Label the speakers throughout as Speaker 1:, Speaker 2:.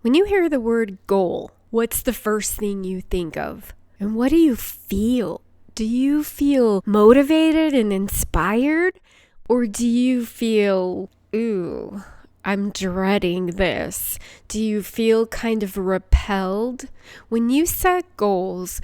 Speaker 1: When you hear the word goal, what's the first thing you think of? And what do you feel? Do you feel motivated and inspired? Or do you feel, ooh, I'm dreading this? Do you feel kind of repelled? When you set goals,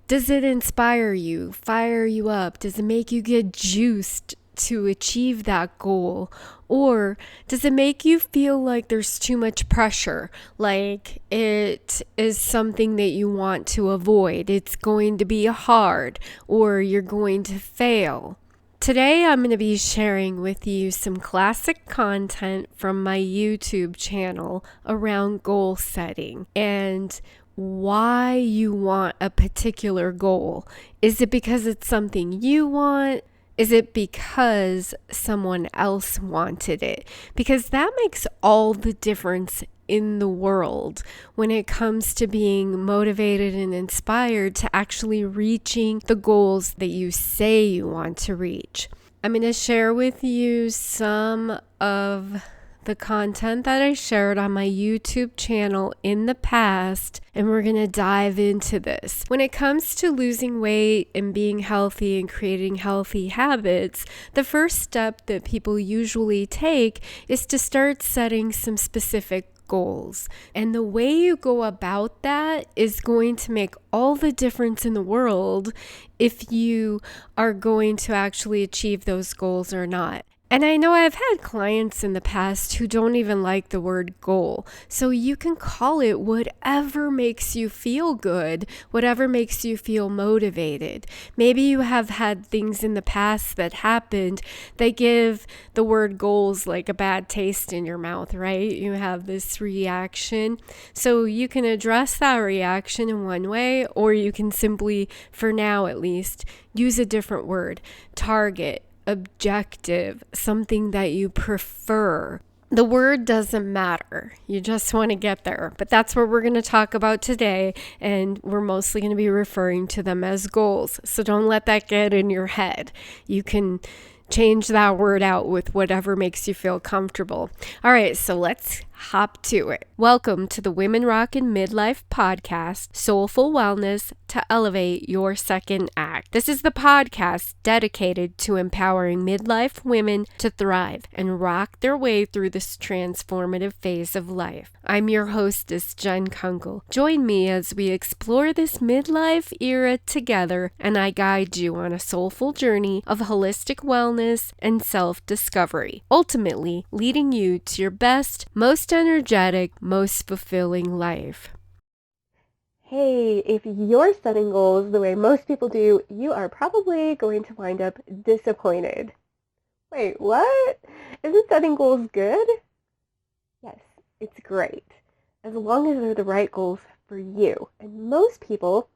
Speaker 1: does it inspire you, fire you up? Does it make you get juiced to achieve that goal? Or does it make you feel like there's too much pressure? Like it is something that you want to avoid? It's going to be hard, or you're going to fail. Today, I'm going to be sharing with you some classic content from my YouTube channel around goal setting and why you want a particular goal. Is it because it's something you want? Is it because someone else wanted it? Because that makes all the difference in the world when it comes to being motivated and inspired to actually reaching the goals that you say you want to reach. I'm going to share with you some of the content that I shared on my YouTube channel in the past, and we're going to dive into this. When it comes to losing weight and being healthy and creating healthy habits, the first step that people usually take is to start setting some specific goals. And the way you go about that is going to make all the difference in the world if you are going to actually achieve those goals or not. And I know I've had clients in the past who don't even like the word goal. So you can call it whatever makes you feel good, whatever makes you feel motivated. Maybe you have had things in the past that happened that give the word goals like a bad taste in your mouth, right? You have this reaction. So you can address that reaction in one way, or you can simply, for now at least, use a different word. Target, objective, something that you prefer. The word doesn't matter. You just want to get there. But that's what we're going to talk about today. And we're mostly going to be referring to them as goals. So don't let that get in your head. You can change that word out with whatever makes you feel comfortable. All right, so let's hop to it. Welcome to the Women Rockin' Midlife podcast, Soulful Wellness to Elevate Your Second Act. This is the podcast dedicated to empowering midlife women to thrive and rock their way through this transformative phase of life. I'm your hostess, Jen Kunkel. Join me as we explore this midlife era together, and I guide you on a soulful journey of holistic wellness and self-discovery, ultimately leading you to your best, most energetic, most fulfilling life.
Speaker 2: Hey, if you're setting goals the way most people do, you are probably going to wind up disappointed. Wait, what? Isn't setting goals good? Yes, it's great, as long as they're the right goals for you. And most people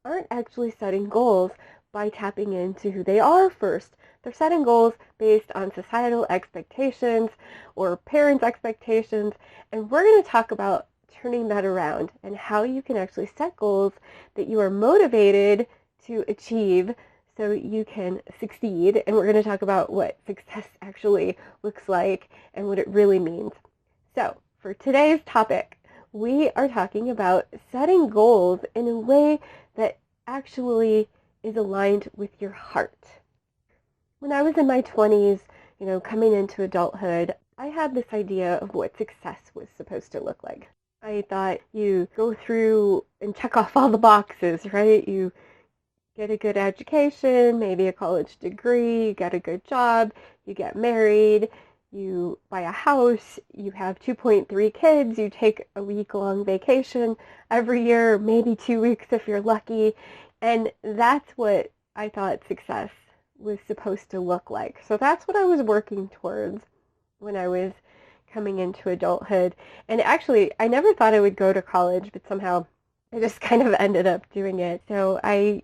Speaker 2: aren't actually setting goals by tapping into who they are first. They're setting goals based on societal expectations or parents' expectations, and we're going to talk about turning that around and how you can actually set goals that you are motivated to achieve so you can succeed. And we're going to talk about what success actually looks like and what it really means. So for today's topic, we are talking about setting goals in a way that actually is aligned with your heart. When I was in my 20s, coming into adulthood, I had this idea of what success was supposed to look like. I thought you go through and check off all the boxes, right? You get a good education, maybe a college degree, you get a good job, you get married, you buy a house, you have 2.3 kids, you take a week-long vacation every year, maybe 2 weeks if you're lucky. And that's what I thought success was supposed to look like. So that's what I was working towards when I was coming into adulthood. And actually, I never thought I would go to college, but somehow I just kind of ended up doing it. So I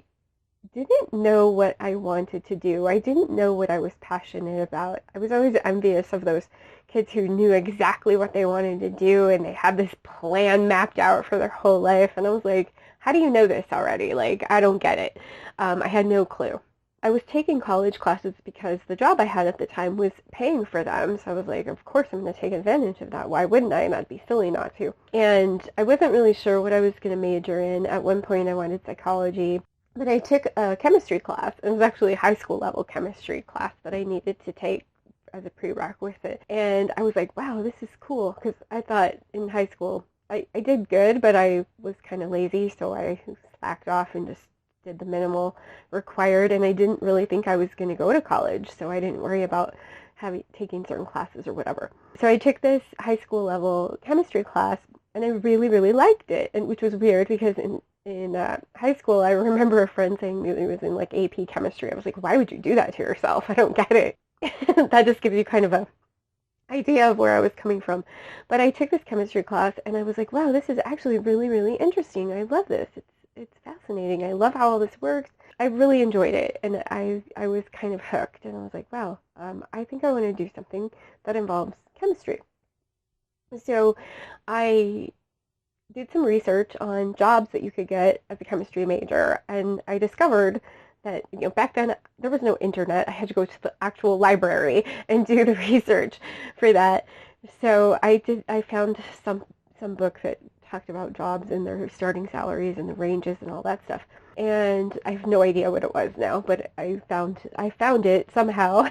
Speaker 2: didn't know what I wanted to do. I didn't know what I was passionate about. I was always envious of those kids who knew exactly what they wanted to do and they had this plan mapped out for their whole life. And I was like, how do you know this already? Like, I don't get it. I had no clue. I was taking college classes because the job I had at the time was paying for them. So I was like, of course I'm going to take advantage of that. Why wouldn't I? That'd be silly not to. And I wasn't really sure what I was going to major in. At one point I wanted psychology. But I took a chemistry class. It was actually a high school level chemistry class that I needed to take as a prerequisite. And I was like, wow, this is cool. Because I thought in high school, I did good, but I was kind of lazy. So I slacked off and just did the minimal required, and I didn't really think I was going to go to college, so I didn't worry about taking certain classes or whatever. So I took this high school level chemistry class, and I really, really liked it, and which was weird because in high school, I remember a friend saying that it was in like AP chemistry. I was like, why would you do that to yourself? I don't get it. That just gives you kind of a idea of where I was coming from. But I took this chemistry class, and I was like, wow, this is actually really, really interesting. I love this. It's fascinating. I love how all this works. I really enjoyed it, and I was kind of hooked, and I was like, wow, I think I want to do something that involves chemistry. So I did some research on jobs that you could get as a chemistry major, and I discovered that, back then there was no internet. I had to go to the actual library and do the research for that. So I found some books that talked about jobs and their starting salaries and the ranges and all that stuff. And I have no idea what it was now, but I found it somehow.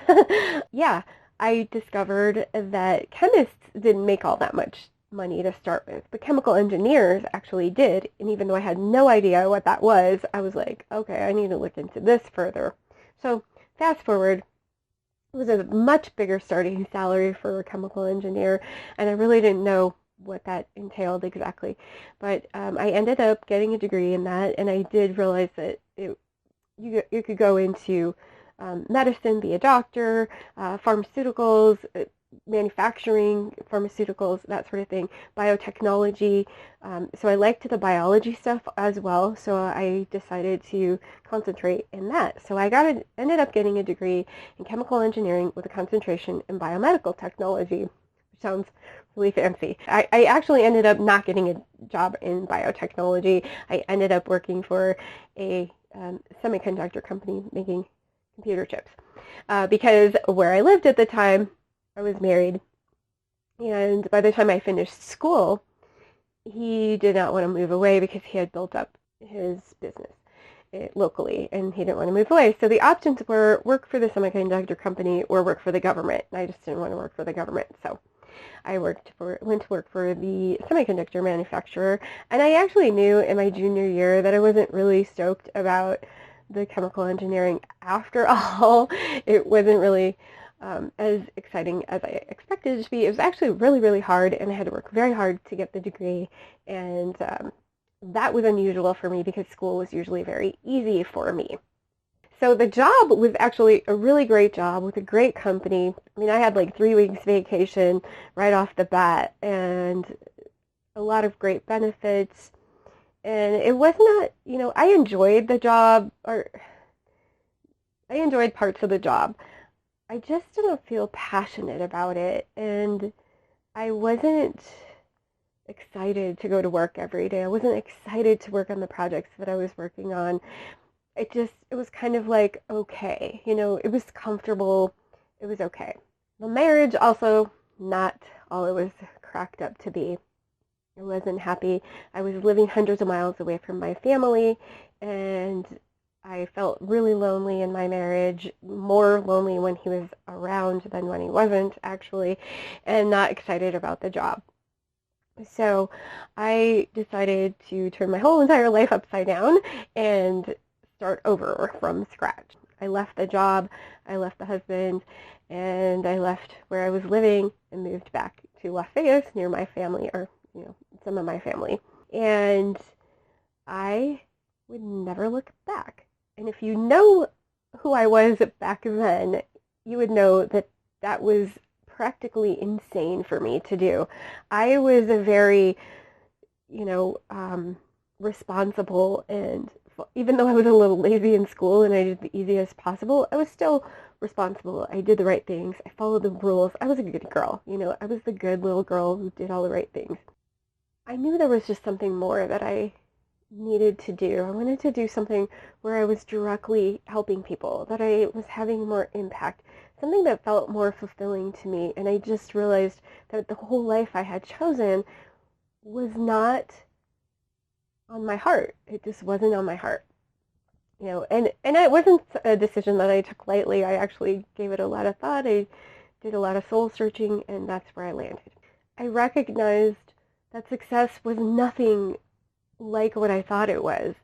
Speaker 2: Yeah, I discovered that chemists didn't make all that much money to start with, but chemical engineers actually did. And even though I had no idea what that was, I was like, okay, I need to look into this further. So fast forward, it was a much bigger starting salary for a chemical engineer, and I really didn't know what that entailed exactly. But I ended up getting a degree in that, and I did realize that you could go into medicine, be a doctor, pharmaceuticals, manufacturing, pharmaceuticals, that sort of thing, biotechnology. So I liked the biology stuff as well, so I decided to concentrate in that. So ended up getting a degree in chemical engineering with a concentration in biomedical technology, which sounds really fancy. I actually ended up not getting a job in biotechnology. I ended up working for a semiconductor company making computer chips because where I lived at the time, I was married, and by the time I finished school, he did not want to move away because he had built up his business locally, and he didn't want to move away. So the options were work for the semiconductor company or work for the government, and I just didn't want to work for the government. So I went to work for the semiconductor manufacturer, and I actually knew in my junior year that I wasn't really stoked about the chemical engineering after all. It wasn't really as exciting as I expected it to be. It was actually really, really hard, and I had to work very hard to get the degree, and that was unusual for me because school was usually very easy for me. So the job was actually a really great job with a great company. I mean, I had like 3 weeks vacation right off the bat and a lot of great benefits. And it was not, I enjoyed the job, or I enjoyed parts of the job. I just didn't feel passionate about it, and I wasn't excited to go to work every day. I wasn't excited to work on the projects that I was working on. It was kind of like, okay, it was comfortable. It was okay. The marriage also not all it was cracked up to be. I wasn't happy. I was living hundreds of miles away from my family, and I felt really lonely in my marriage, more lonely when he was around than when he wasn't, actually, and not excited about the job. So I decided to turn my whole entire life upside down and start over from scratch. I left the job, I left the husband, and I left where I was living and moved back to Las Vegas near my family, or, some of my family. And I would never look back. And if you know who I was back then, you would know that that was practically insane for me to do. I was a very, responsible, and even though I was a little lazy in school and I did the easiest possible, I was still responsible. I did the right things. I followed the rules. I was a good girl. I was the good little girl who did all the right things. I knew there was just something more that I needed to do. I wanted to do something where I was directly helping people, that I was having more impact, something that felt more fulfilling to me. And I just realized that the whole life I had chosen was not on my heart. It just wasn't on my heart. And it wasn't a decision that I took lightly. I actually gave it a lot of thought. I did a lot of soul searching, and that's where I landed. I recognized that success was nothing like what I thought it was.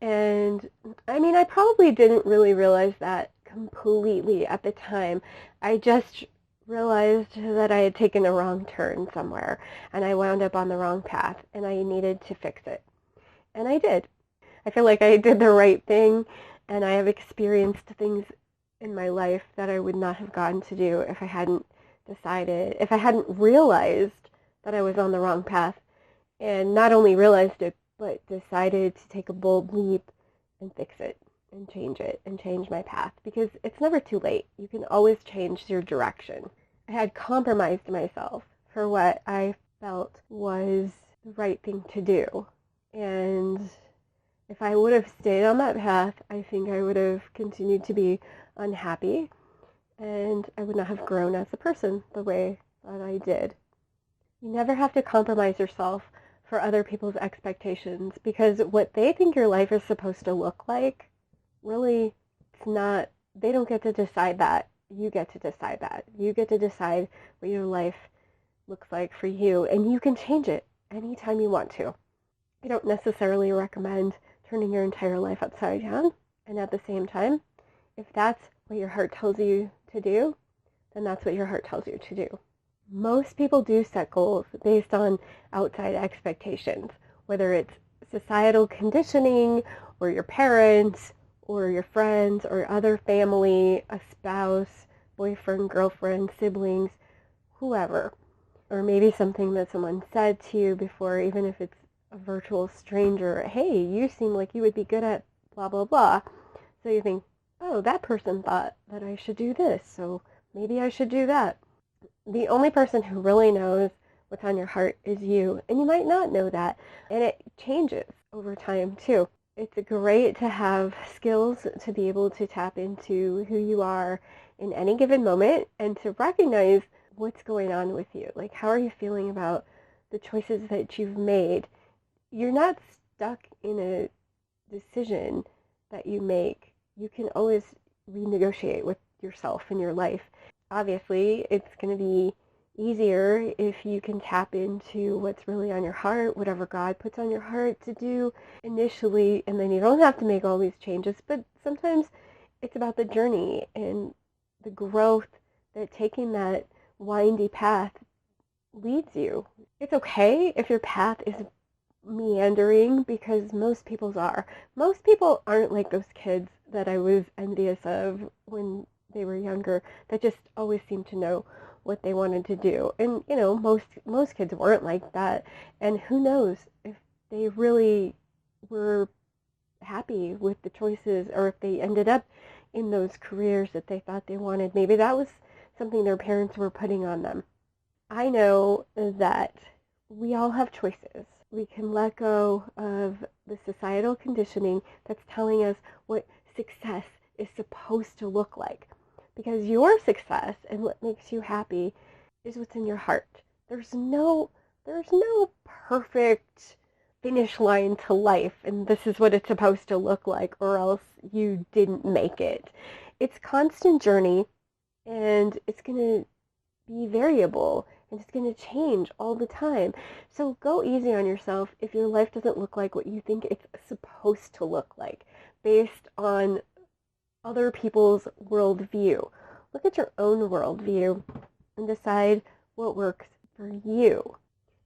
Speaker 2: And I mean, I probably didn't really realize that completely at the time. I just realized that I had taken a wrong turn somewhere, and I wound up on the wrong path, and I needed to fix it. And I did. I feel like I did the right thing, and I have experienced things in my life that I would not have gotten to do if I hadn't realized that I was on the wrong path, and not only realized it, but decided to take a bold leap and fix it and change my path, because it's never too late. You can always change your direction. I had compromised myself for what I felt was the right thing to do. And if I would have stayed on that path, I think I would have continued to be unhappy, and I would not have grown as a person the way that I did. You never have to compromise yourself for other people's expectations, because what they think your life is supposed to look like, really, it's not. They don't get to decide that. You get to decide that. You get to decide what your life looks like for you, and you can change it anytime you want to. I don't necessarily recommend turning your entire life upside down, and at the same time, if that's what your heart tells you to do, then that's what your heart tells you to do. Most people do set goals based on outside expectations, whether it's societal conditioning, or your parents, or your friends, or other family, a spouse, boyfriend, girlfriend, siblings, whoever. Or maybe something that someone said to you before, even if it's a virtual stranger. Hey, you seem like you would be good at blah, blah, blah. So you think, oh, that person thought that I should do this, so maybe I should do that. The only person who really knows what's on your heart is you, and you might not know that, and it changes over time too. It's great to have skills to be able to tap into who you are in any given moment, and to recognize what's going on with you. Like, how are you feeling about the choices that you've made? You're not stuck in a decision that you make. You can always renegotiate with yourself in your life. Obviously, it's going to be easier if you can tap into what's really on your heart, whatever God puts on your heart to do initially, and then you don't have to make all these changes. But sometimes it's about the journey and the growth that taking that windy path leads you. It's okay if your path is meandering, because most people's are. Most people aren't like those kids that I was envious of when they were younger, that just always seemed to know what they wanted to do. And most kids weren't like that. And who knows if they really were happy with the choices, or if they ended up in those careers that they thought they wanted. Maybe that was something their parents were putting on them. I know that we all have choices. We can let go of the societal conditioning that's telling us what success is supposed to look like. Because your success and what makes you happy is what's in your heart. There's no perfect finish line to life, and this is what it's supposed to look like, or else you didn't make it. It's constant journey, and it's going to be variable, and it's going to change all the time. So go easy on yourself if your life doesn't look like what you think it's supposed to look like, based on other people's worldview. Look at your own worldview and decide what works for you.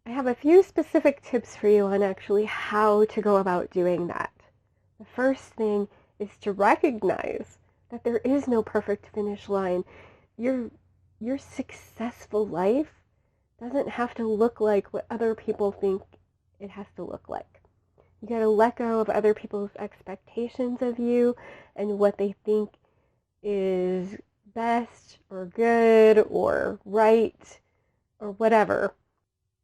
Speaker 2: I have a few specific tips for you on actually how to go about doing that. The first thing is to recognize that there is no perfect finish line. Your successful life doesn't have to look like what other people think it has to look like. You got to let go of other people's expectations of you and what they think is best or good or right or whatever.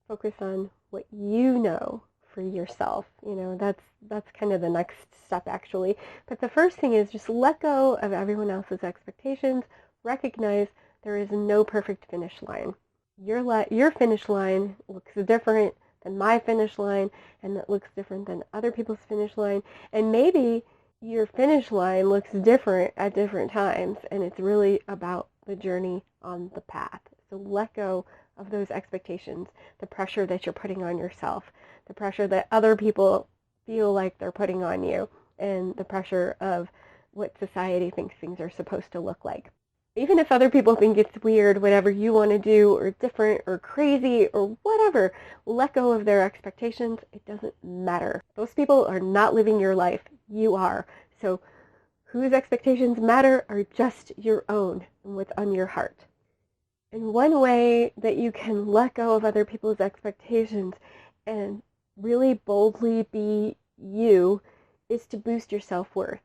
Speaker 2: Focus on what you know for yourself. That's kind of the next step actually. But the first thing is just let go of everyone else's expectations. Recognize there is no perfect finish line. Your finish line looks different than my finish line, and it looks different than other people's finish line. And maybe your finish line looks different at different times, and it's really about the journey on the path. So let go of those expectations, the pressure that you're putting on yourself, the pressure that other people feel like they're putting on you, and the pressure of what society thinks things are supposed to look like. Even if other people think it's weird, whatever you want to do, or different, or crazy, or whatever, let go of their expectations. It doesn't matter. Those people are not living your life. You are. So whose expectations matter are just your own and what's on your heart. And one way that you can let go of other people's expectations and really boldly be you is to boost your self-worth.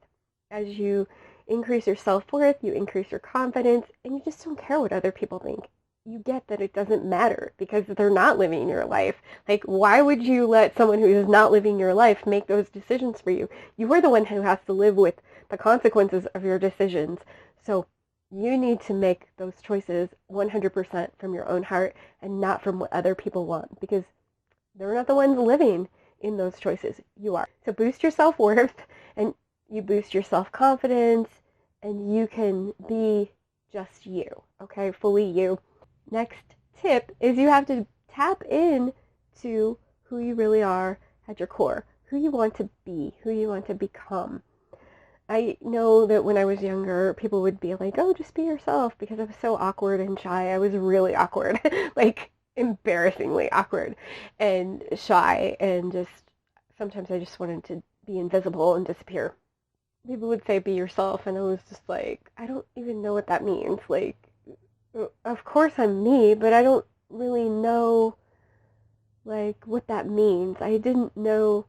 Speaker 2: As you increase your self-worth, you increase your confidence, and you just don't care what other people think. You get that it doesn't matter because they're not living your life. Like, why would you let someone who is not living your life make those decisions for you? You are the one who has to live with the consequences of your decisions. So you need to make those choices 100% from your own heart and not from what other people want, because they're not the ones living in those choices. You are. So boost your self-worth, and you boost your self-confidence, and you can be just you, okay? Fully you. Next tip is you have to tap in to who you really are at your core, who you want to be, who you want to become. I know that when I was younger, people would be like, oh, just be yourself, because I was so awkward and shy. I was really awkward, like embarrassingly awkward and shy, and just sometimes I just wanted to be invisible and disappear. People would say, be yourself, and I was just like, I don't even know what that means. Like, of course I'm me, but I don't really know, like, what that means. I didn't know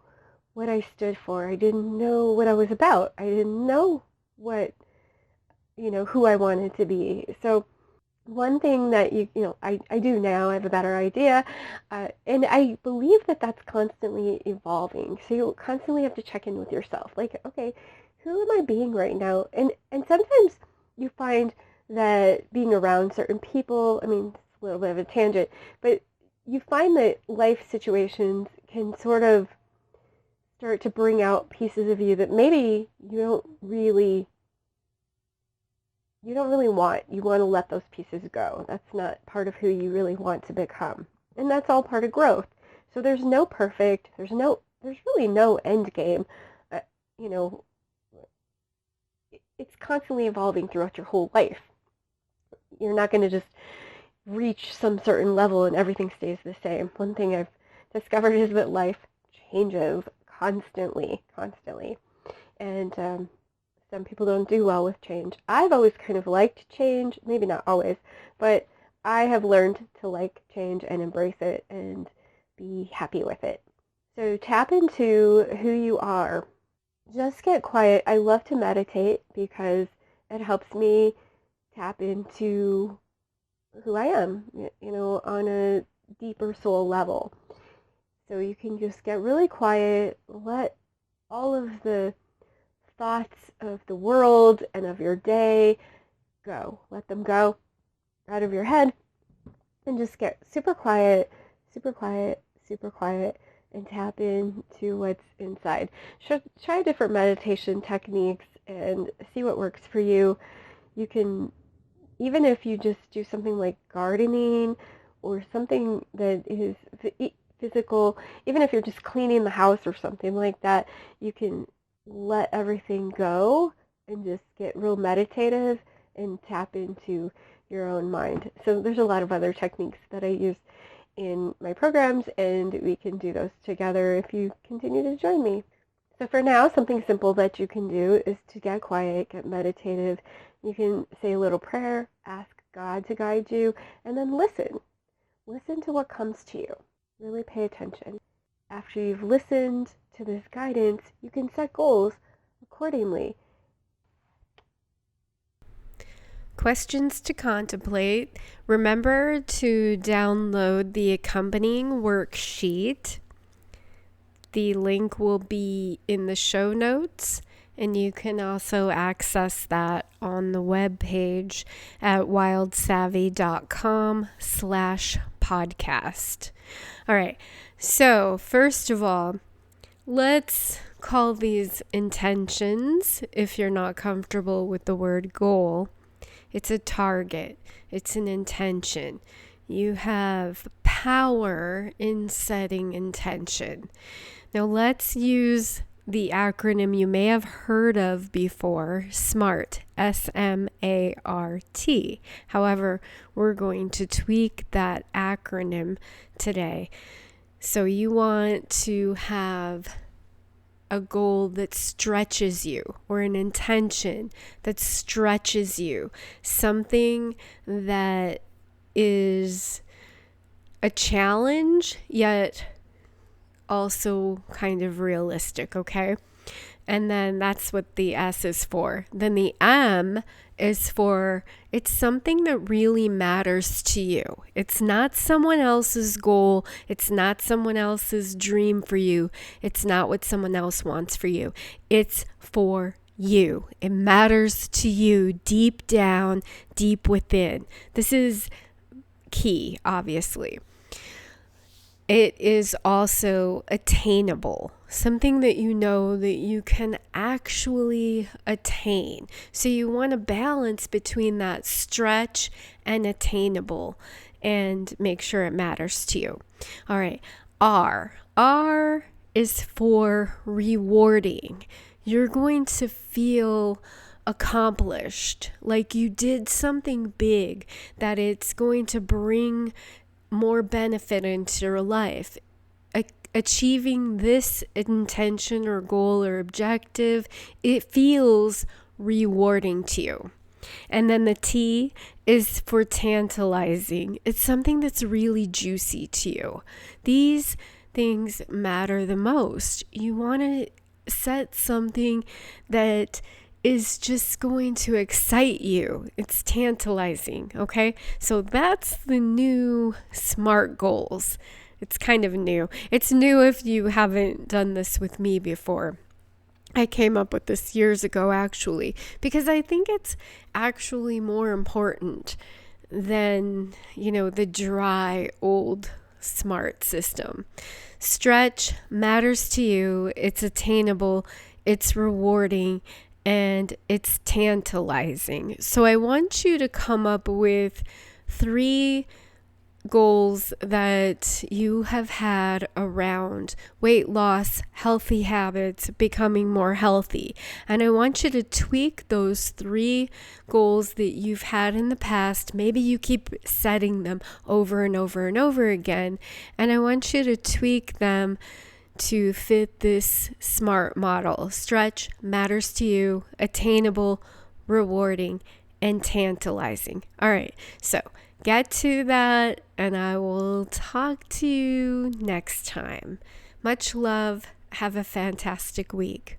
Speaker 2: what I stood for. I didn't know what I was about. I didn't know what, who I wanted to be. So one thing that I do now, I have a better idea, and I believe that that's constantly evolving. So you constantly have to check in with yourself. Like, okay, who am I being right now? And sometimes you find that being around certain people, I mean, it's a little bit of a tangent, but you find that life situations can sort of start to bring out pieces of you that maybe you don't really want. You want to let those pieces go. That's not part of who you really want to become. And that's all part of growth. So there's no perfect, there's really no end game. It's constantly evolving throughout your whole life. You're not going to just reach some certain level and everything stays the same. One thing I've discovered is that life changes constantly. And some people don't do well with change. I've always kind of liked change, maybe not always, but I have learned to like change and embrace it and be happy with it. So tap into who you are. Just get quiet. I love to meditate because it helps me tap into who I am, on a deeper soul level. So you can just get really quiet, let all of the thoughts of the world and of your day go. Let them go out of your head and just get super quiet, and tap into what's inside. Try different meditation techniques and see what works for you. You can, even if you just do something like gardening or something that is physical, even if you're just cleaning the house or something like that, you can let everything go and just get real meditative and tap into your own mind. So there's a lot of other techniques that I use in my programs, and we can do those together if you continue to join me. So for now, something simple that you can do is to get quiet, get meditative. You can say a little prayer, ask God to guide you, and then listen. Listen to what comes to you. Really pay attention. After you've listened to this guidance, you can set goals accordingly.
Speaker 1: Questions to contemplate. Remember to download the accompanying worksheet. The link will be in the show notes, and you can also access that on the webpage at wildsavvy.com/podcast. All right. So first of all, let's call these intentions. If you're not comfortable with the word goal, it's a target. It's an intention. You have power in setting intention. Now let's use the acronym you may have heard of before, SMART, S-M-A-R-T. However, we're going to tweak that acronym today. So you want to have a goal that stretches you, or an intention that stretches you, something that is a challenge, yet also kind of realistic, okay? And then that's what the S is for. Then the M is for, it's something that really matters to you. It's not someone else's goal. It's not someone else's dream for you. It's not what someone else wants for you. It's for you. It matters to you deep down, deep within. This is key, obviously. It is also attainable, something that you know that you can actually attain. So you want a balance between that stretch and attainable, and make sure it matters to you. All right, R. R is for rewarding. You're going to feel accomplished, like you did something big, that it's going to bring more benefit into your life. Achieving this intention or goal or objective, it feels rewarding to you. And then the T is for tantalizing. It's something that's really juicy to you. These things matter the most. You want to set something that is just going to excite you. It's tantalizing, okay? So that's the new SMART goals. It's kind of new. It's new if you haven't done this with me before. I came up with this years ago, actually, because I think it's actually more important than, the dry, old SMART system. Stretch matters to you. It's attainable. It's rewarding. And it's tantalizing. So I want you to come up with 3 goals that you have had around weight loss, healthy habits, becoming more healthy. And I want you to tweak those 3 goals that you've had in the past. Maybe you keep setting them over and over and over again. And I want you to tweak them to fit this SMART model. Stretch matters to you, attainable, rewarding, and tantalizing. All right, so get to that, and I will talk to you next time. Much love. Have a fantastic week.